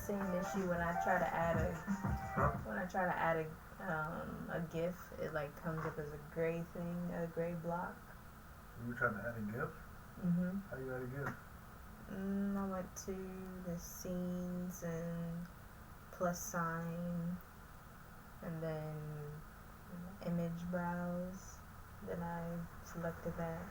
same issue when I try to add a Huh? a GIF. It like comes up as a gray thing, a gray block. You trying to add a GIF? Mhm. How you add a GIF? I went to the scenes and plus sign, and then image browse. Then I selected that.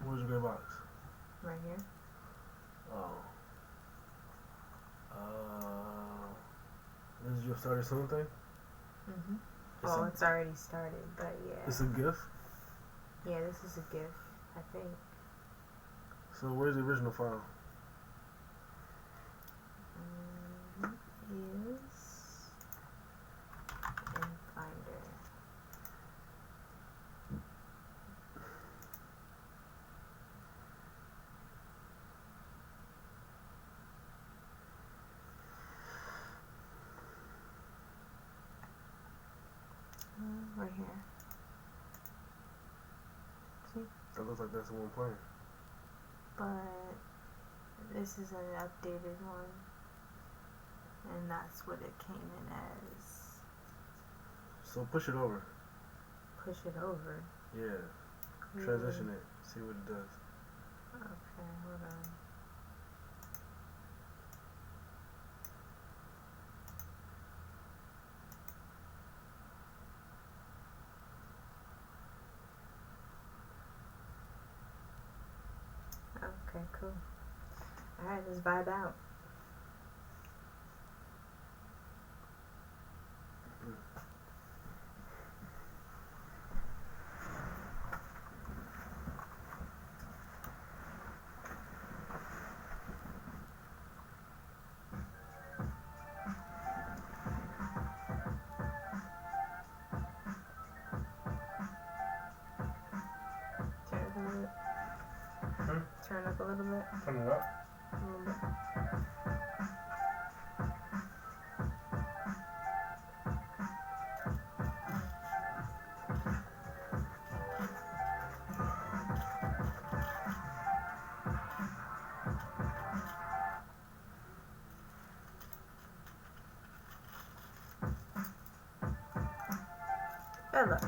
Where's your gray box? Right here. Oh. This is your started soon thing? Mhm. Oh, it's already started, but yeah. It's a GIF? Yeah, this is a GIF, I think. So where's the original file? Is in Finder. Right here. See? That looks like that's the one playing. But this is an updated one, and that's what it came in as. So push it over. Push it over. Yeah. Transition it. See what it does. Okay, hold on. Okay, cool. Alright, let's vibe out. Turn up a little bit. Turn it up. A little bit. Bellow.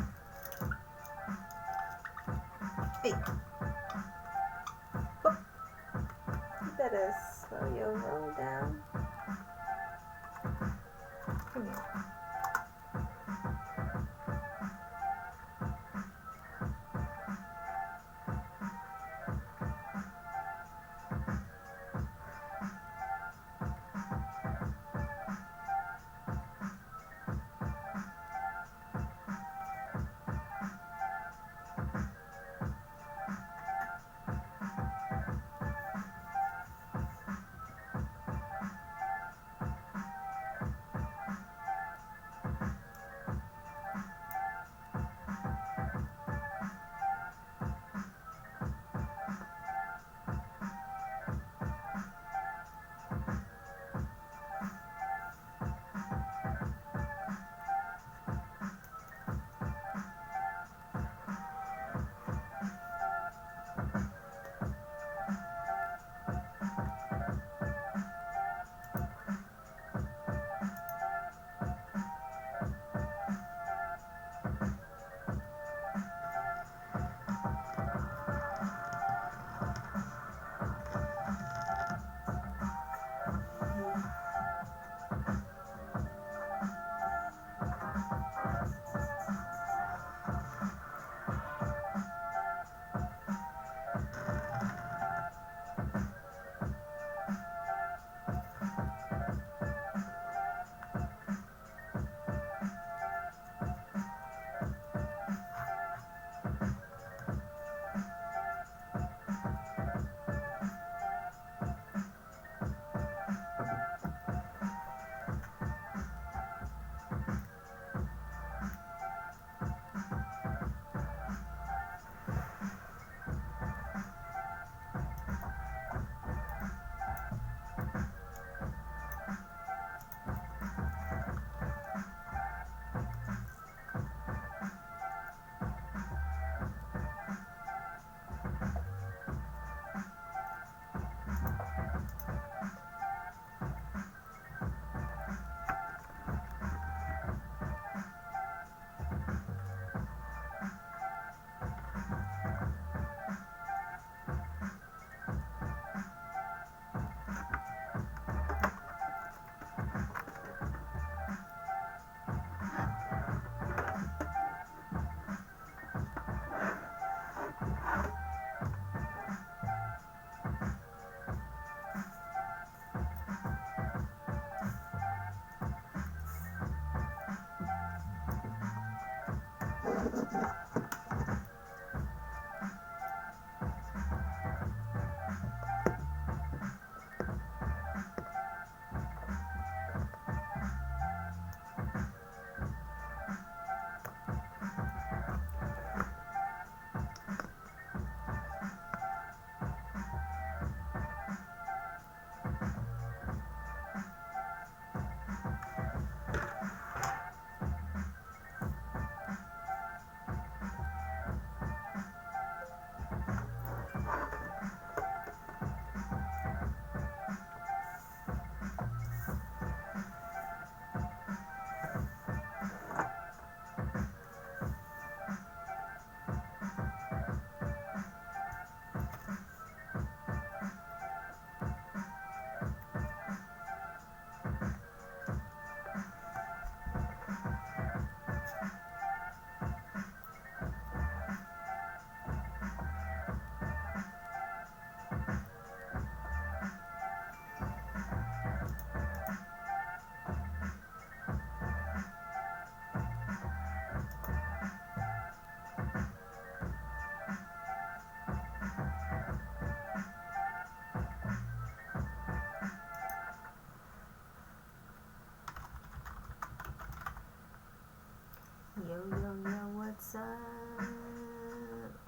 Hey. Oh. You better slow your roll down. Come here.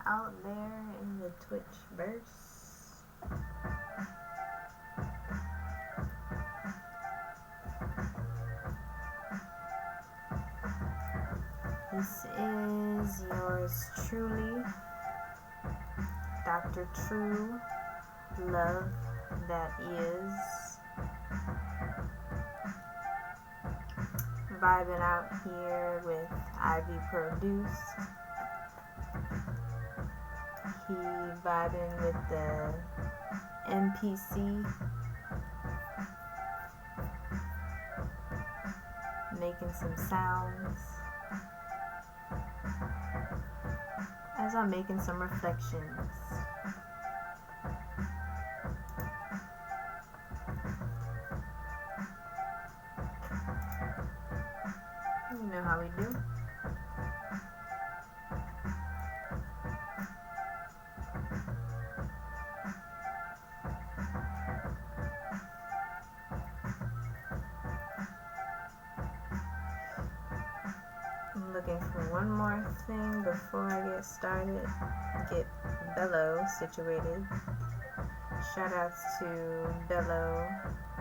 out there in the Twitchverse. This is yours truly, DrTrulove, that is. Vibing out here with Ivy Produced. He vibing with the MPC, making some sounds as I'm making some reflections. You know how we do. I'm looking for one more thing before I get started. Get Bellow situated. Shout outs to Bellow,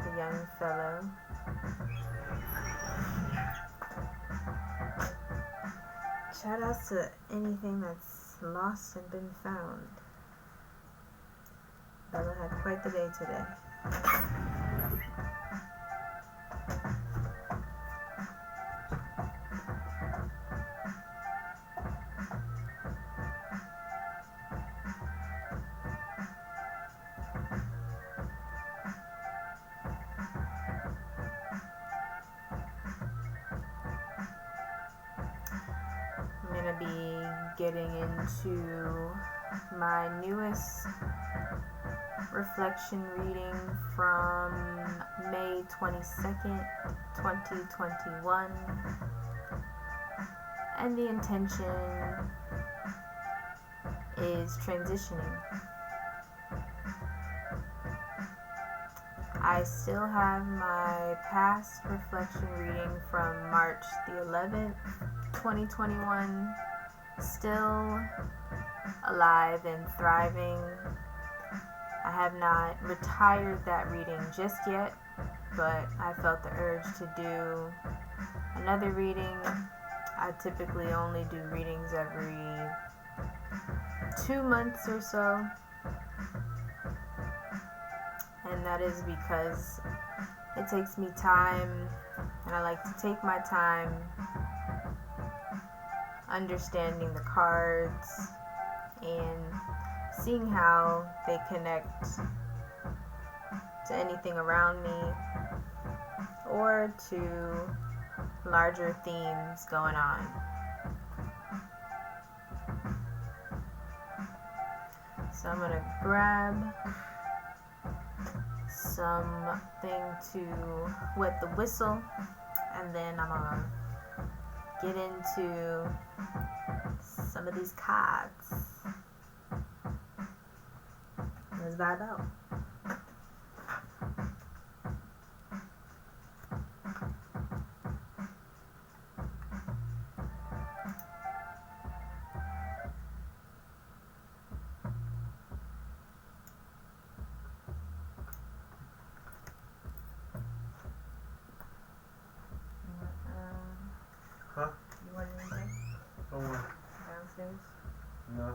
the young fellow. Shout outs to anything that's lost and been found. Bellow had quite the day today. I'm going to be getting into my newest reflection reading from May 22nd, 2021. And the intention is transitioning. I still have my past reflection reading from March the 11th, 2021, still alive and thriving. I have not retired that reading just yet, but I felt the urge to do another reading. I typically only do readings every 2 months or so, and that is because it takes me time, and I like to take my time understanding the cards and seeing how they connect to anything around me or to larger themes going on. So I'm gonna grab something to wet the whistle, and then I'm gonna get into some of these cards. Let's vibe out. Huh? You want anything? Downstairs? No.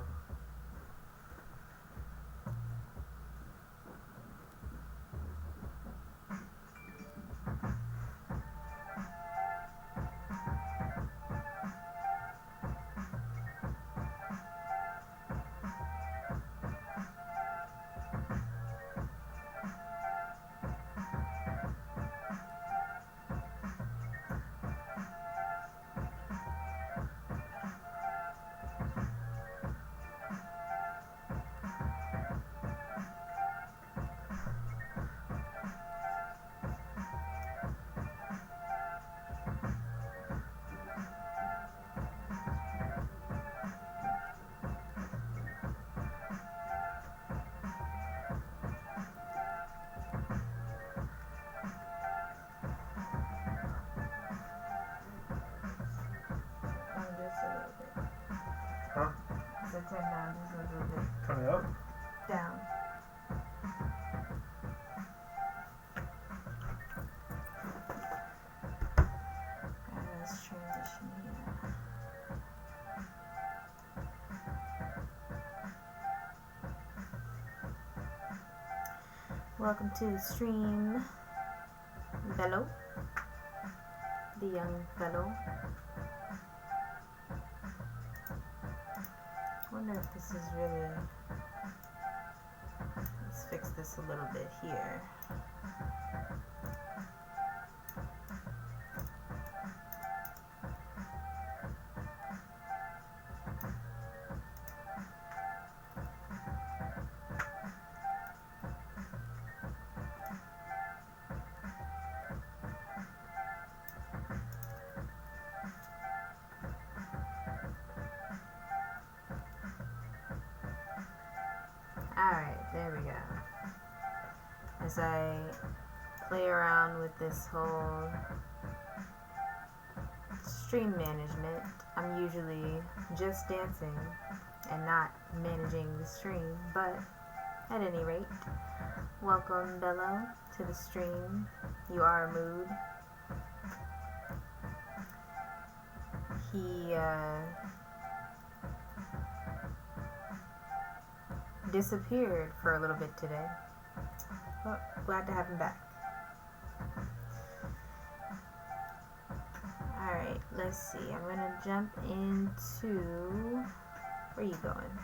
Just a little bit. Huh? said turn down just a little bit. Turn it up? Down. Alright, let's transition here. Welcome to the stream, Bellow, the young fellow. I wonder if this is really. Let's fix this a little bit here. Alright, there we go. As I play around with this whole stream management, I'm usually just dancing and not managing the stream, but at any rate, welcome Bellow to the stream. You are a mood. He disappeared for a little bit today, but glad to have him back. Alright, let's see. I'm gonna jump into. Where are you going?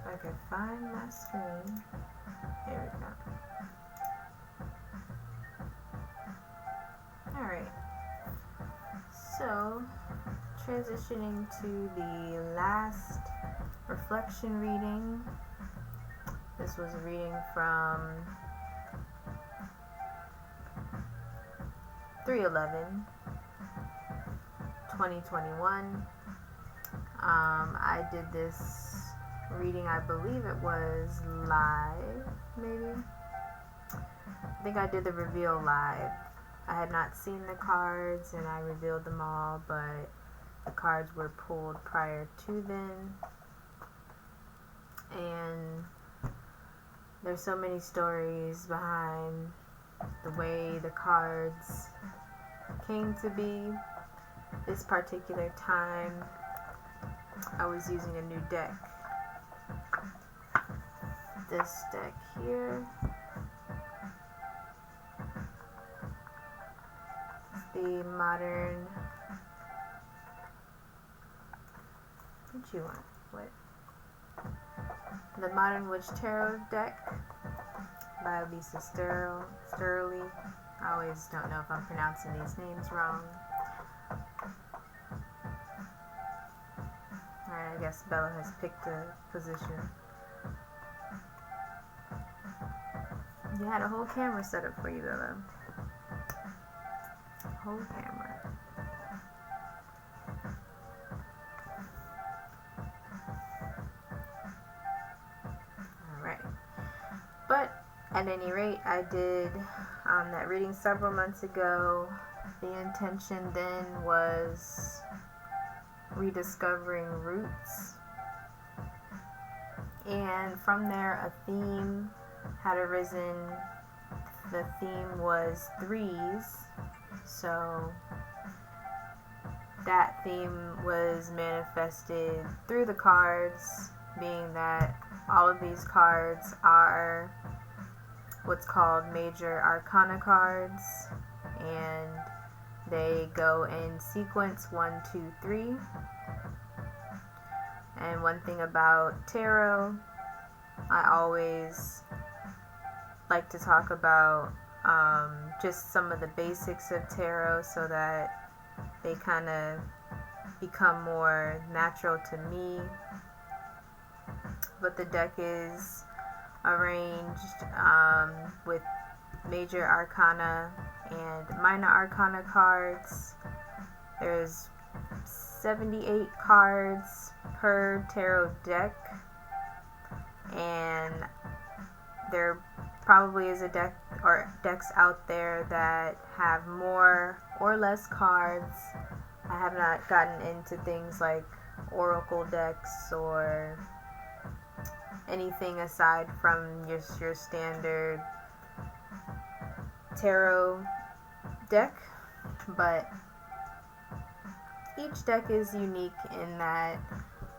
I can find my screen. There we go. Alright. So, transitioning to the last reflection reading. This was a reading from 3/11/2021. I did this reading, I believe it was live, maybe. I think I did the reveal live. I had not seen the cards and I revealed them all, but the cards were pulled prior to then. And there's so many stories behind the way the cards came to be. This particular time, I was using a new deck. This deck here. It's the modern. What you want? What? The Modern Witch Tarot deck by Lisa Sterling. I always don't know if I'm pronouncing these names wrong. Alright, I guess Bella has picked a position. You had a whole camera set up for you, Bellow. Whole camera. Alright. But, at any rate, I did that reading several months ago. The intention then was rediscovering roots. And from there, a theme had arisen. The theme was threes, so that theme was manifested through the cards, being that all of these cards are what's called major arcana cards, and they go in sequence 1, 2, 3. And one thing about tarot, I always like to talk about just some of the basics of tarot so that they kind of become more natural to me. But the deck is arranged with major arcana and minor arcana cards. There's 78 cards per tarot deck, and there probably is a deck or decks out there that have more or less cards. I have not gotten into things like oracle decks or anything aside from just your standard tarot deck, but each deck is unique in that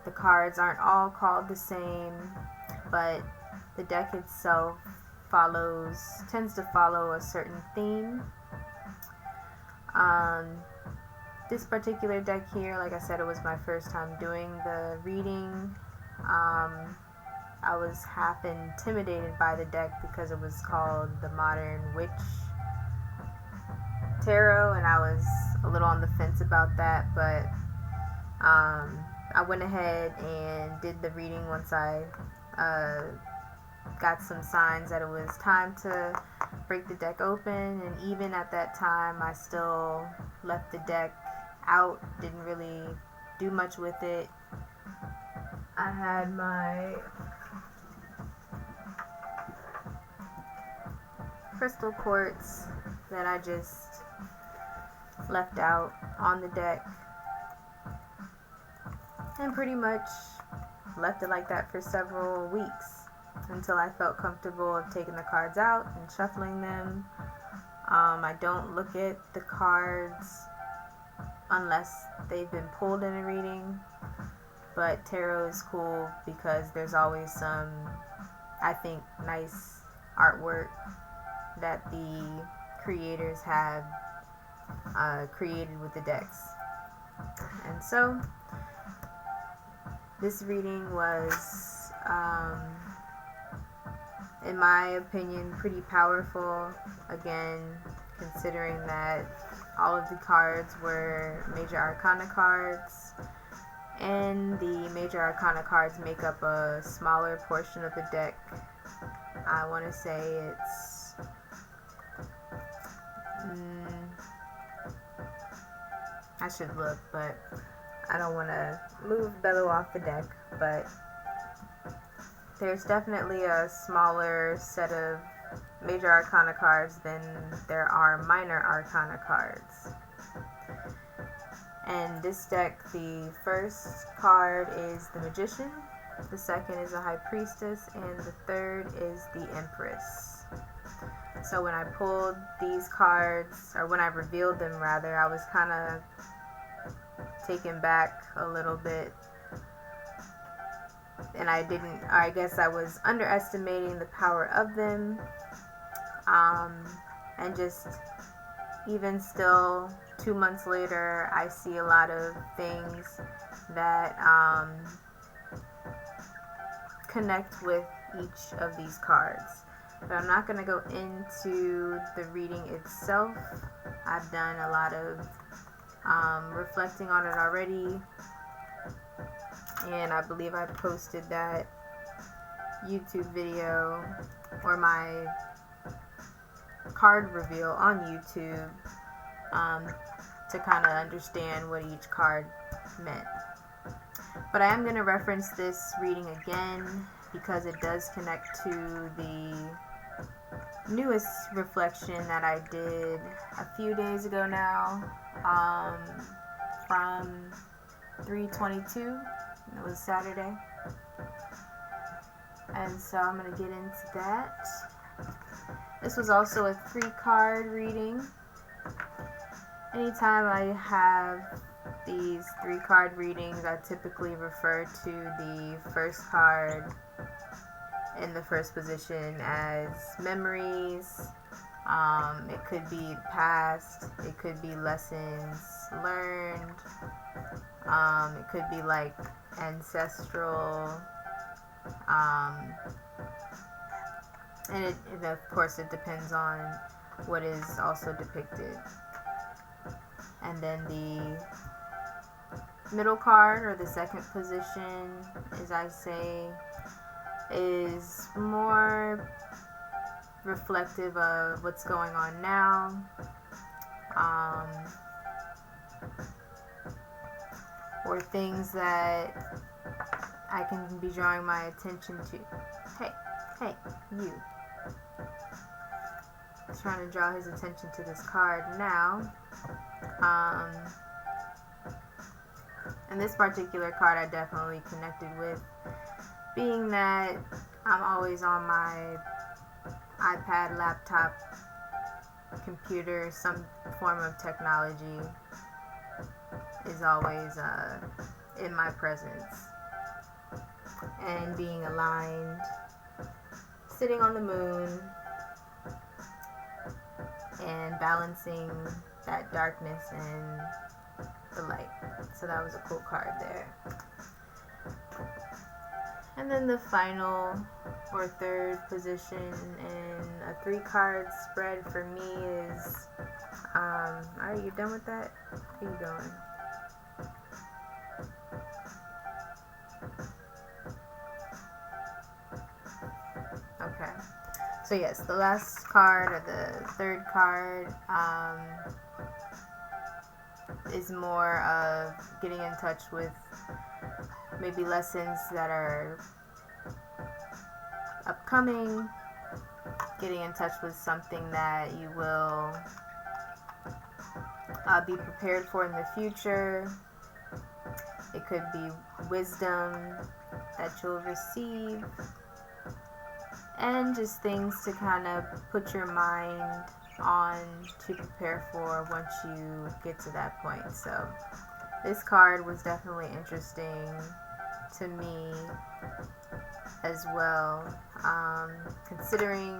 the cards aren't all called the same, but the deck itself tends to follow a certain theme. This particular deck here, like I said, it was my first time doing the reading. I was half intimidated by the deck because it was called the Modern Witch Tarot, and I was a little on the fence about that, but I went ahead and did the reading once I got some signs that it was time to break the deck open, and even at that time I still left the deck out, didn't really do much with it. I had my crystal quartz that I just left out on the deck and pretty much left it like that for several weeks until I felt comfortable of taking the cards out and shuffling them. I don't look at the cards unless they've been pulled in a reading, but tarot is cool because there's always some, I think, nice artwork that the creators have created with the decks. And so this reading was, in my opinion, pretty powerful, again, considering that all of the cards were major arcana cards, and the major arcana cards make up a smaller portion of the deck. I want to say it's I should look, but I don't want to move Bellow off the deck, but there's definitely a smaller set of major arcana cards than there are minor arcana cards. And this deck, the first card is the Magician, the second is the High Priestess, and the third is the Empress. So when I pulled these cards, or when I revealed them rather, I was kind of taken back a little bit, and I guess I was underestimating the power of them, and just even still 2 months later, I see a lot of things that connect with each of these cards. But I'm not going to go into the reading itself. I've done a lot of reflecting on it already, and I believe I posted that YouTube video or my card reveal on YouTube to kind of understand what each card meant. But I am going to reference this reading again because it does connect to the newest reflection that I did a few days ago now, from 3/22. It was Saturday, and so I'm going to get into that. This was also a 3-card reading. Anytime I have these 3-card readings, I typically refer to the first card in the first position as memories. It could be past, it could be lessons learned, it could be like ancestral, and of course it depends on what is also depicted. And then the middle card, or the second position, as I say, is more reflective of what's going on now. Or things that I can be drawing my attention to. Hey, you. Trying to draw his attention to this card now. And this particular card I definitely connected with, being that I'm always on my iPad, laptop, computer, some form of technology is always in my presence. And being aligned, sitting on the moon, and balancing that darkness and the light. So that was a cool card there. And then the final or third position in a 3-card spread for me is, are you done with that? Where you going? Okay. So yes, the last card, or the third card, is more of getting in touch with maybe lessons that are upcoming, getting in touch with something that you will be prepared for in the future. It could be wisdom that you'll receive, and just things to kind of put your mind on to prepare for once you get to that point. So this card was definitely interesting to me as well. Considering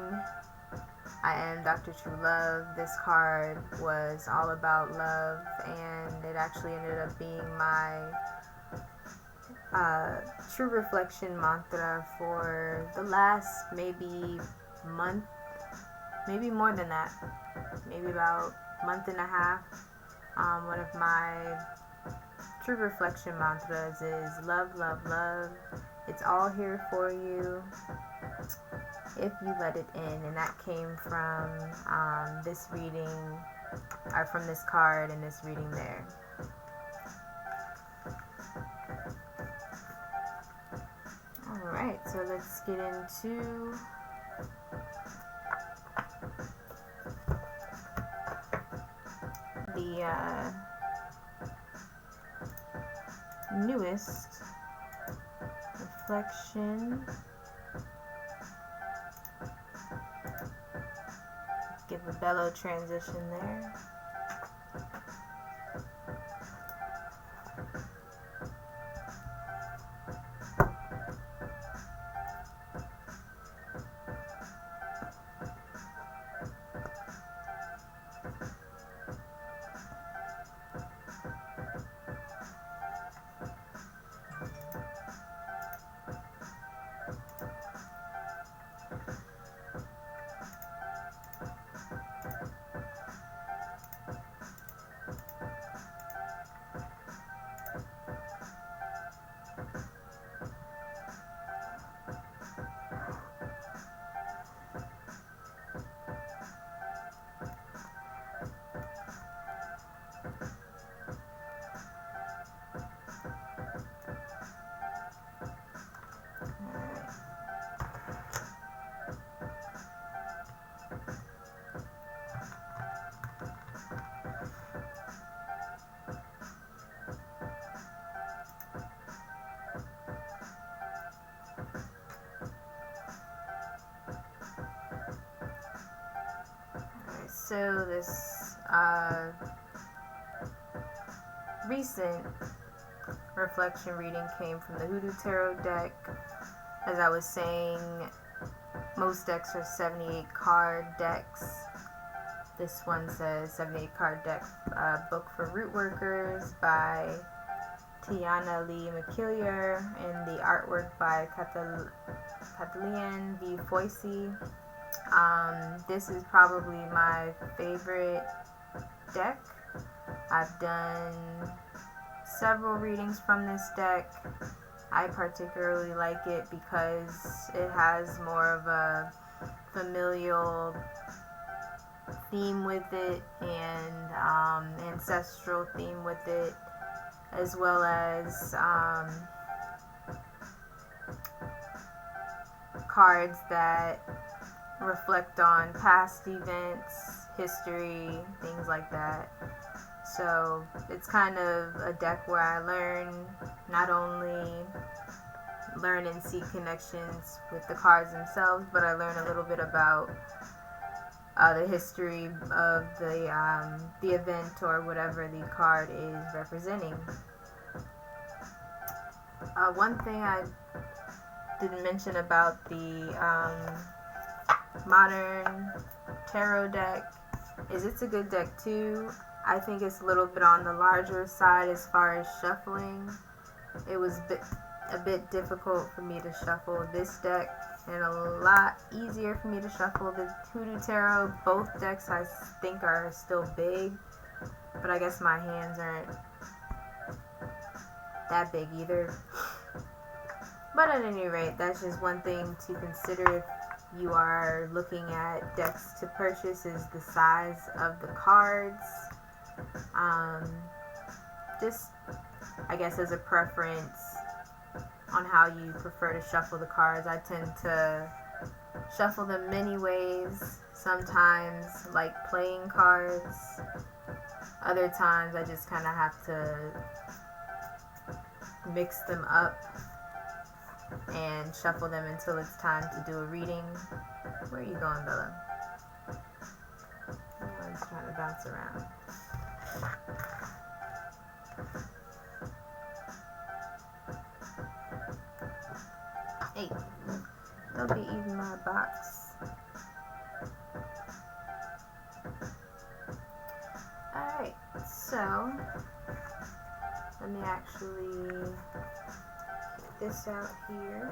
I am DrTrulove, this card was all about love, and it actually ended up being my true reflection mantra for the last maybe month, maybe more than that, maybe about a month and a half. One of my true reflection mantras is love, love, love. It's all here for you if you let it in. And that came from this reading, or from this card and this reading there. Alright, so let's get into the newest reflection. Give a Bellow transition there. So this recent reflection reading came from the Hoodoo Tarot deck. As I was saying, most decks are 78 card decks. This one says 78 card deck, book for root workers by Tiana Lee McKillier, and the artwork by Kathleen V. Foisey. This is probably my favorite deck. I've done several readings from this deck. I particularly like it because it has more of a familial theme with it and ancestral theme with it, as well as cards that reflect on past events, history, things like that. So it's kind of a deck where I not only learn and see connections with the cards themselves, but I learn a little bit about the history of the event or whatever the card is representing. One thing I didn't mention about the modern tarot deck is it's a good deck too. I think it's a little bit on the larger side as far as shuffling. It was a bit difficult for me to shuffle this deck, and a lot easier for me to shuffle the Hoodoo Tarot. Both decks I think are still big, but I guess my hands aren't that big either. But at any rate, that's just one thing to consider if you are looking at decks to purchase, is the size of the cards. Just, I guess, as a preference on how you prefer to shuffle the cards. I tend to shuffle them many ways. Sometimes like playing cards. Other times I just kind of have to mix them up and shuffle them until it's time to do a reading. Where are you going, Bellow? I'm just trying to bounce around. Hey, don't be eating my box. Alright, so let me actually get this out here.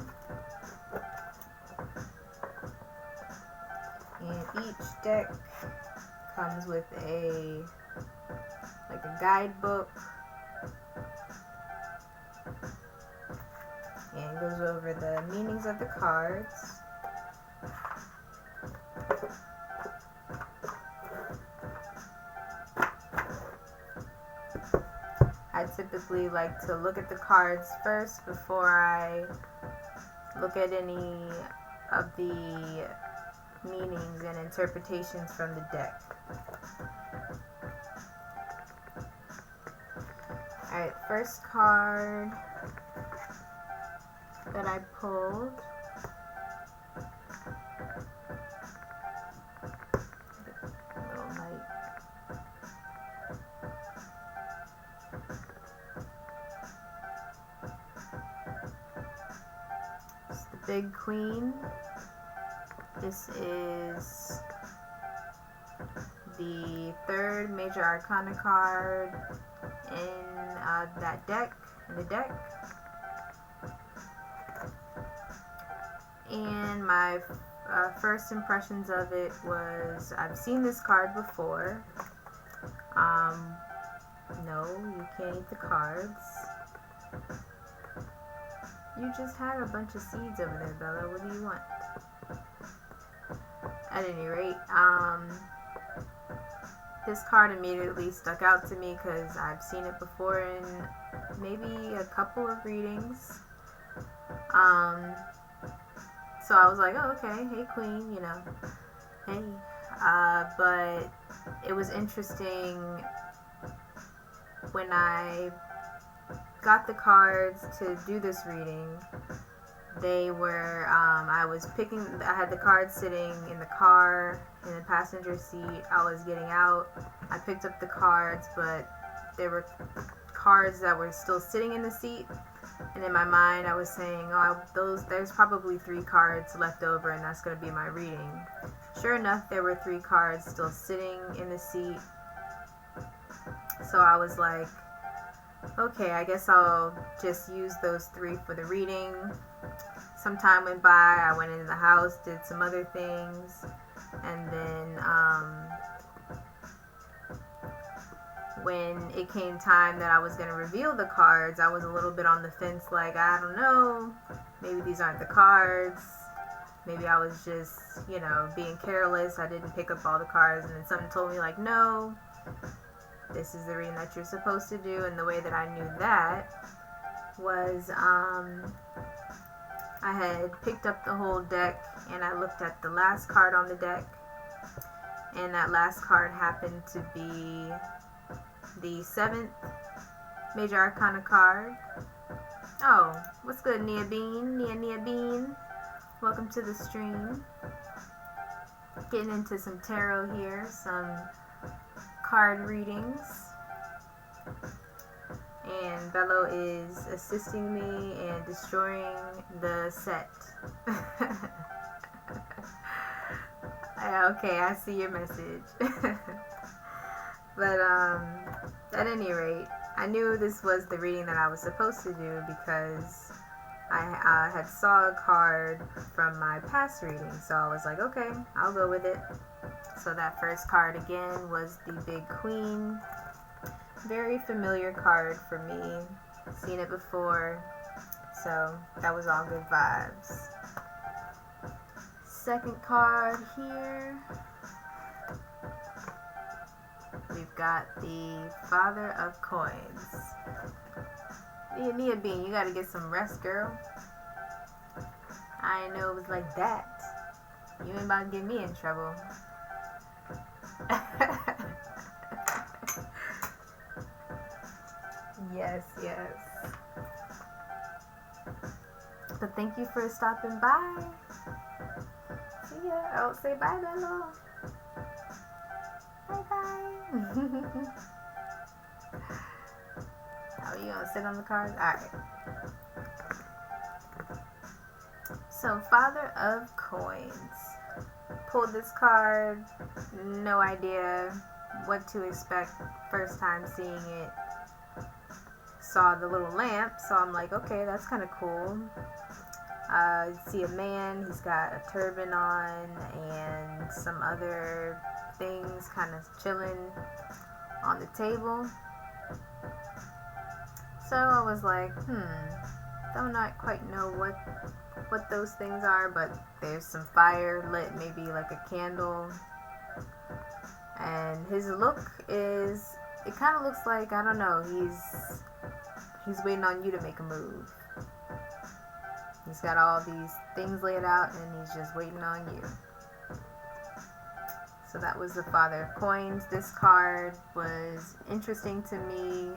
And each deck comes with a guidebook, and goes over the meanings of the cards. I typically like to look at the cards first before I look at any of the meanings and interpretations from the deck. Alright, first card that I pulled a little light. It's the Big Queen. This is the third major arcana card in the deck. And my first impressions of it was, I've seen this card before. No, you can't eat the cards. You just had a bunch of seeds over there, Bella. What do you want? At any rate, this card immediately stuck out to me because I've seen it before in maybe a couple of readings. So I was like, oh, okay, hey Queen, you know, hey. But it was interesting when I got the cards to do this reading. They were, I had the cards sitting in the car, in the passenger seat. I was getting out. I picked up the cards, but there were cards that were still sitting in the seat. And in my mind, I was saying, there's probably 3 cards left over, and that's going to be my reading. Sure enough, there were 3 cards still sitting in the seat. So I was like, okay, I guess I'll just use those 3 for the reading. Some time went by, I went into the house, did some other things, and then when it came time that I was going to reveal the cards, I was a little bit on the fence, like, I don't know, maybe these aren't the cards. maybe I was just, being careless. I didn't pick up all the cards, and then someone told me, like, no, this is the reading that you're supposed to do. And the way that I knew that was I had picked up the whole deck, and I looked at the last card on the deck, and that last card happened to be the 7th Major Arcana card. Oh, what's good, Nia Bean? Nia Bean. Welcome to the stream. Getting into some tarot here, some card readings. And Bellow is assisting me and destroying the set. Okay, I see your message. But at any rate, I knew this was the reading that I was supposed to do because I had saw a card from my past reading. So I was like, okay, I'll go with it. So that first card again was the Big Queen. Very familiar card for me. Seen it before. So that was all good vibes. Second card here. We've got the Father of Coins. Nia Bean, you gotta get some rest, girl. I didn't know it was like that. You ain't about to get me in trouble. Yes. But thank you for stopping by. See ya. Oh, say bye, Bellow. Bye. Oh, you gonna sit on the cards? Alright. So, Father of Coins. Pulled this card. No idea what to expect. First time seeing it. Saw the little lamp, so I'm like, okay, that's kind of cool. See a man, he's got a turban on and some other things kind of chilling on the table. So I was like, don't not quite know what those things are, but there's some fire lit, maybe like a candle. And his look is, it kind of looks like, I don't know, he's waiting on you to make a move. He's got all these things laid out and he's just waiting on you. So that was the Father of Coins. This card was interesting to me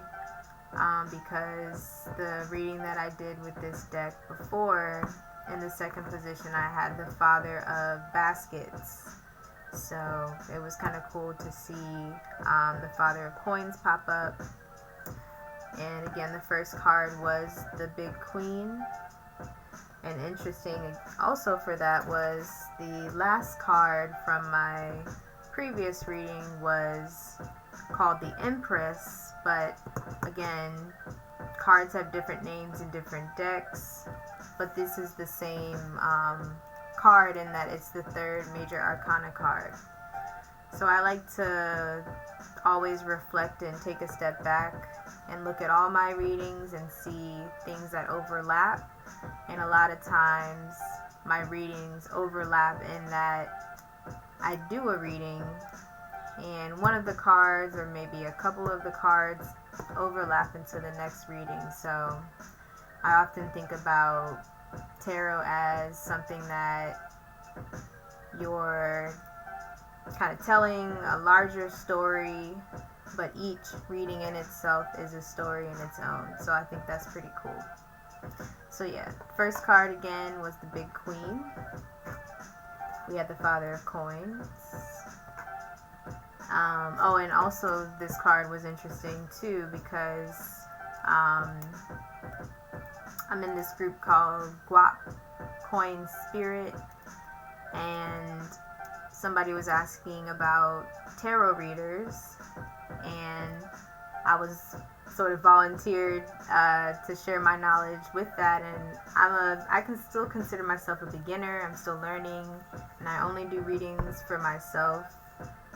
because the reading that I did with this deck before, in the second position, I had the Father of Baskets. So it was kind of cool to see the Father of Coins pop up. And again, the first card was the Big Queen. And interesting also for that was the last card from my previous reading was called the Empress. But again, cards have different names in different decks. But this is the same card in that it's the 3rd Major Arcana card. So I like to always reflect and take a step back and look at all my readings and see things that overlap. And a lot of times my readings overlap in that I do a reading and one of the cards or maybe a couple of the cards overlap into the next reading. So I often think about tarot as something that you're kind of telling a larger story, but each reading in itself is a story in its own. So I think that's pretty cool. So yeah, first card again was the Big Queen. We had the Father of Coins. And also this card was interesting too because I'm in this group called Guap Coin Spirit, and somebody was asking about tarot readers, and I was sort of volunteered to share my knowledge with that. And I can still consider myself a beginner. I'm still learning, and I only do readings for myself.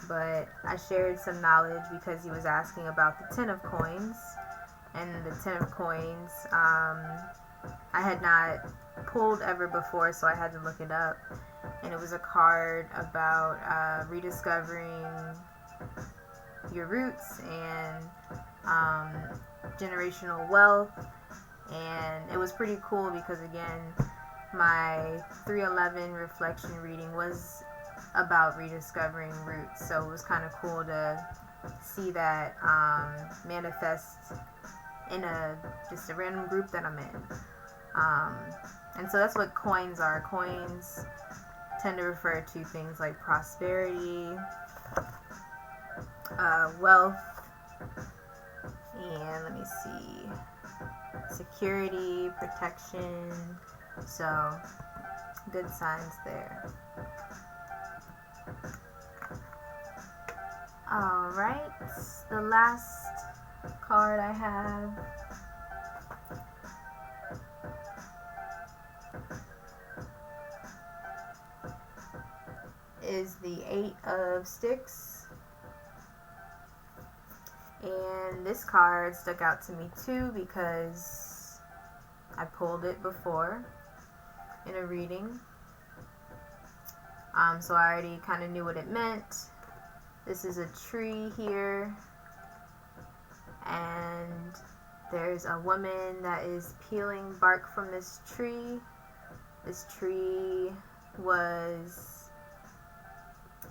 But I shared some knowledge because he was asking about the 10 of coins, and the 10 of coins I had not pulled ever before, so I had to look it up. and it was a card about rediscovering your roots and generational wealth. And it was pretty cool because, again, my 311 reflection reading was about rediscovering roots, so it was kind of cool to see that manifest in just a random group that I'm in. And so that's what coins are. Coins tend to refer to things like prosperity, wealth, and let me see, security, protection. So good signs there. Alright, the last card I have is the 8 of Sticks. And this card stuck out to me too because I pulled it before in a reading. So I already kind of knew what it meant. This is a tree here, and there's a woman that is peeling bark from this tree. This tree was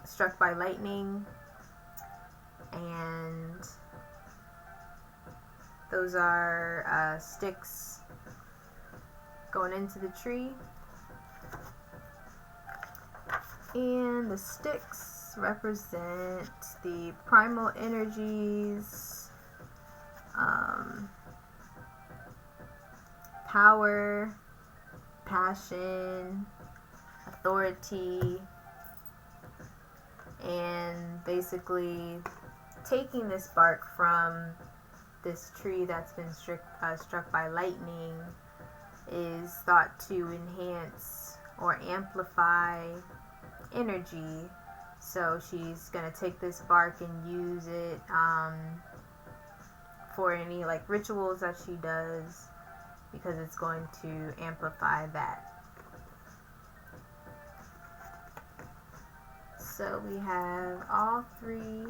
struck by lightning, and those are sticks going into the tree. And the sticks represent the primal energies, power, passion, authority, and basically taking this bark from this tree that's been struck by lightning is thought to enhance or amplify energy. So she's gonna take this bark and use it for any like rituals that she does, because it's going to amplify that. So we have all three.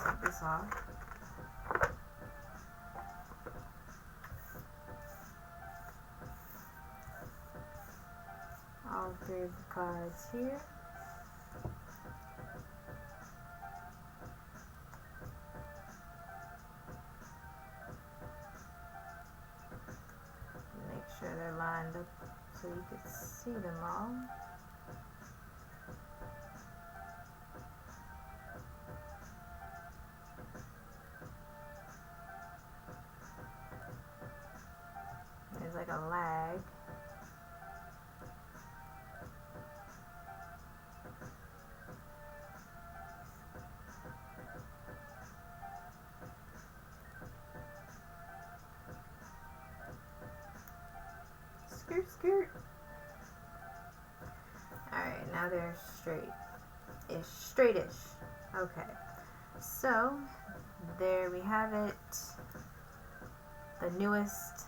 Take this off. All three of the cards here. Make sure they're lined up so you can see them all. There's like a lag. Skirt, skirt. Alright, now they're straight-ish. Straight-ish. Okay. So, there we have it. The newest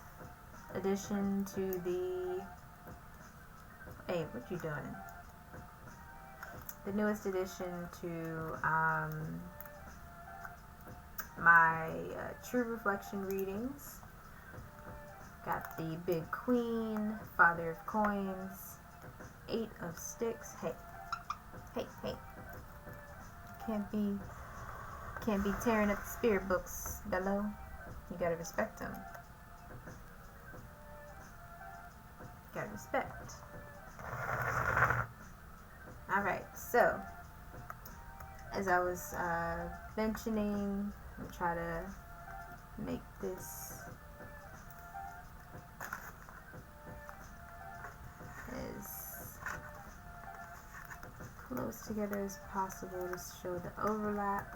addition to the... Hey, what you doing? The newest addition to my True Reflection readings. Got the Big Queen, Father of Coins, 8 of Sticks. Hey, hey, hey. Can't be tearing up the spirit books, Bellow. You gotta respect them. Gotta respect. Alright, so as I was mentioning, I'm trying to make this as close together as possible to show the overlap.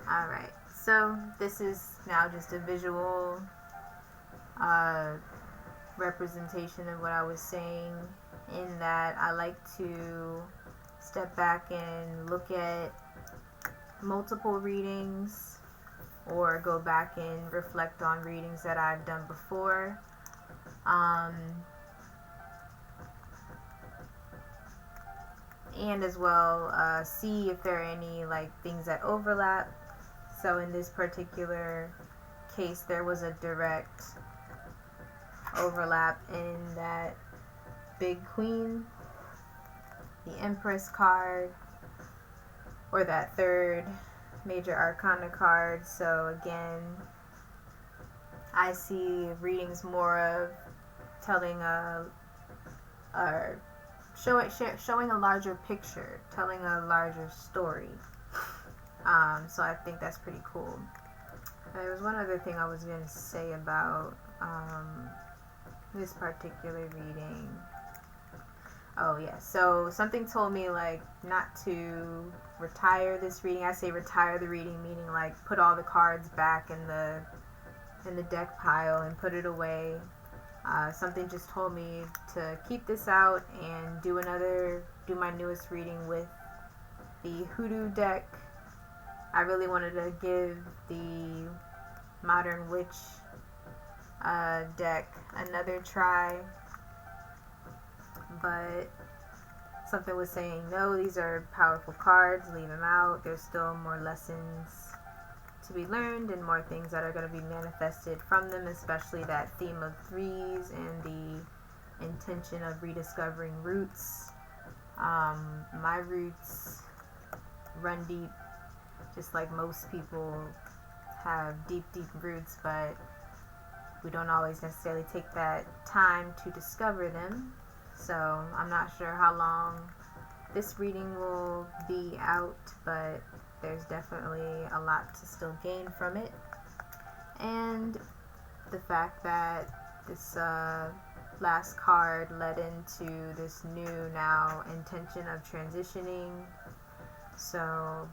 Alright, so this is now just a visual representation of what I was saying, in that I like to step back and look at multiple readings or go back and reflect on readings that I've done before. And as well see if there are any like things that overlap. So in this particular case, there was a direct overlap in that Big Queen, the Empress card, or that third major arcana card. So again, I see readings more of telling showing a larger picture, telling a larger story. So I think that's pretty cool. There was one other thing I was going to say about this particular reading. Oh yeah, so something told me like not to retire this reading. I say retire the reading, meaning like put all the cards back in the deck pile and put it away. Something just told me to keep this out and do my newest reading with the Hoodoo deck. I really wanted to give the Modern Witch deck another try, but something was saying, no, these are powerful cards, leave them out. There's still more lessons to be learned and more things that are going to be manifested from them, especially that theme of threes and the intention of rediscovering roots. My roots run deep, just like most people have deep roots, but we don't always necessarily take that time to discover them. So I'm not sure how long this reading will be out, but there's definitely a lot to still gain from it. And the fact that this last card led into this new now intention of transitioning. So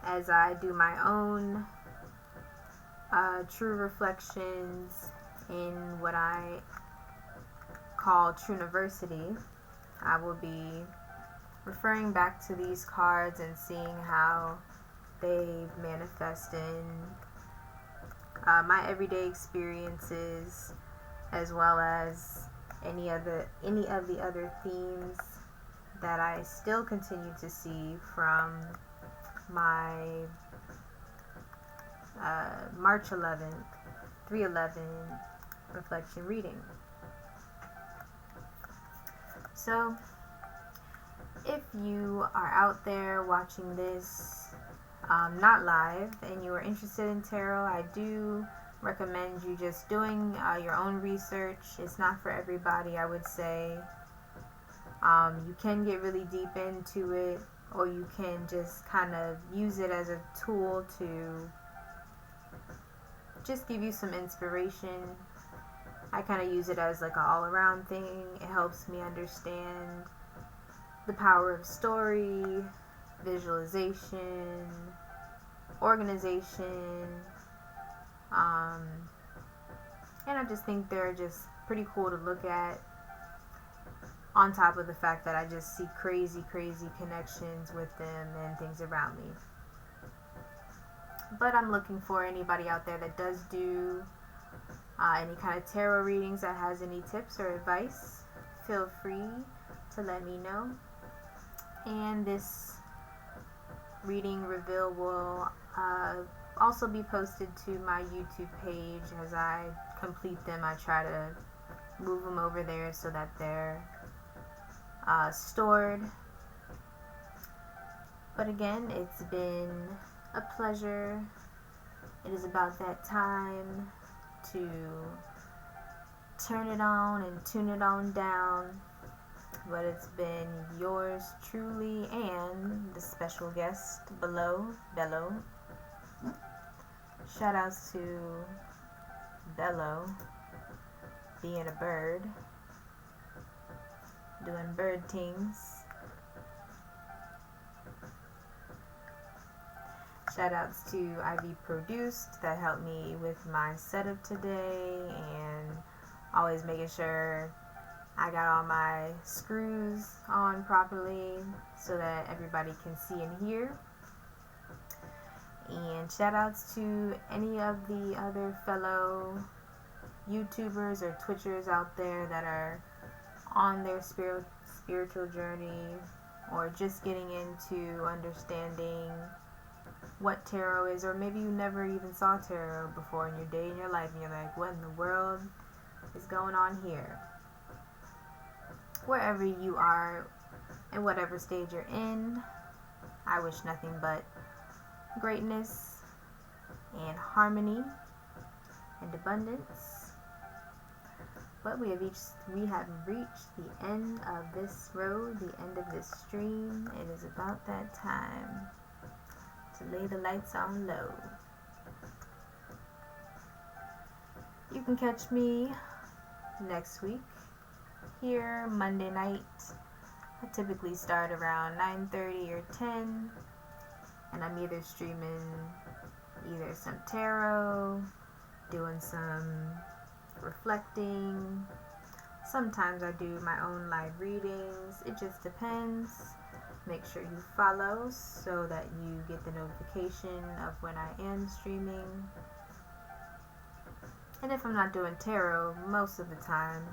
as I do my own true reflections in what I call Truniversity, I will be referring back to these cards and seeing how they manifest in my everyday experiences, as well as any of the other themes that I still continue to see from my March 11th, 3/11 reflection reading. So if you are out there watching this, not live, and you are interested in tarot, I do recommend you just doing your own research. It's not for everybody, I would say. You can get really deep into it, or you can just kind of use it as a tool to just give you some inspiration. I kind of use it as like an all-around thing. It helps me understand the power of story, visualization, organization, and I just think they're just pretty cool to look at, on top of the fact that I just see crazy connections with them and things around me. But I'm looking for anybody out there that does do any kind of tarot readings, that has any tips or advice. Feel free to let me know. And this reading reveal will also be posted to my YouTube page. As I complete them, I try to move them over there so that they're stored. But again, it's been a pleasure. It is about that time to turn it on and tune it on down. But it's been yours truly and the special guest Bellow. Shout outs to Bellow being a bird, doing bird things. Shout outs to Ivy Produced, that helped me with my setup today, and Always making sure I got all my screws on properly so that everybody can see and hear. And shout outs to any of the other fellow YouTubers or Twitchers out there that are on their spiritual journey or just getting into understanding what tarot is, or maybe you never even saw tarot before in your day in your life and you're like, what in the world is going on here? Wherever you are and whatever stage you're in, I wish nothing but greatness and harmony and abundance. But we have reached the end of this road, the end of this stream. It is about that time to lay the lights on low. You can catch me next week here Monday night. I typically start around 9:30 or 10, and I'm either streaming some tarot, doing some reflecting. Sometimes I do my own live readings. It just depends. Make sure you follow so that you get the notification of when I am streaming. And if I'm not doing tarot, most of the time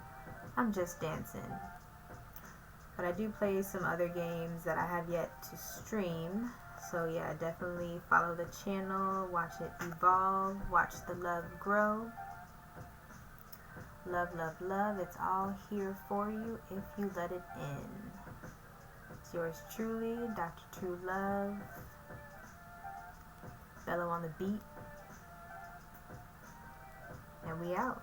I'm just dancing. But I do play some other games that I have yet to stream. So yeah, definitely follow the channel, watch it evolve, watch the love grow. Love, love, love. It's all here for you if you let it in. It's yours truly, DrTrulove. Bellow on the beat. And we out.